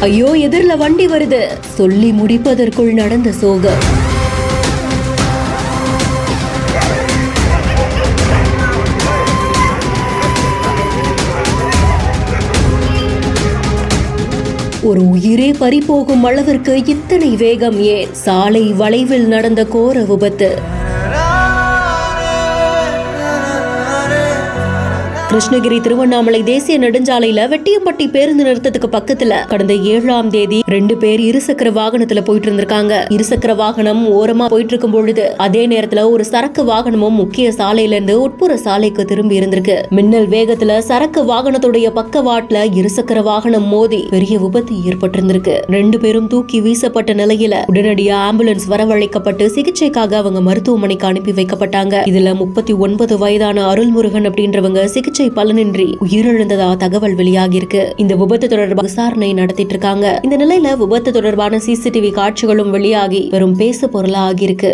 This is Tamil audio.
ஐயோ எதிரில வண்டி வருது சொல்லி முடிப்பதற்குள் நடந்த சோகம். ஒரு உயிரே பறிபோகும் அளவிற்கு இத்தனை வேகம் ஏன்? சாலை வளைவில் நடந்த கோர விபத்து. கிருஷ்ணகிரி திருவண்ணாமலை தேசிய நெடுஞ்சாலையில வெட்டியம்பட்டி பேருந்து நிறுத்தத்துக்கு பக்கத்துல கடந்த 7ஆம் தேதி 2 பேர் இருசக்கர வாகனத்துல போயிட்டு இருந்திருக்காங்க. இருசக்கர வாகனம் ஓரமா போயிட்டு இருக்கும் பொழுது அதே நேரத்துல ஒரு சரக்கு வாகனமும் முக்கிய சாலையில இருந்து உட்புற சாலைக்கு திரும்பி இருந்திருக்கு. மின்னல் வேகத்துல சரக்கு வாகனத்துடைய பக்கவாட்டுல இருசக்கர வாகனம் மோதி பெரிய விபத்து ஏற்பட்டிருந்திருக்கு. 2 பேரும் தூக்கி வீசப்பட்ட நிலையில உடனடியா ஆம்புலன்ஸ் வரவழைக்கப்பட்டு சிகிச்சைக்காக அவங்க மருத்துவமனைக்கு அனுப்பி வைக்கப்பட்டாங்க. இதுல 39 வயதான அருள்முருகன் அப்படின்றவங்க சிகிச்சை பலனின்றி உயிரிழந்ததா தகவல் வெளியாகி இருக்கு. இந்த விபத்து தொடர்பாக விசாரணை நடத்திட்டு இருக்காங்க. இந்த நிலையில விபத்து தொடர்பான CCTV காட்சிகளும் வெளியாகி வெறும் பேசு பொருளா ஆகியிருக்கு.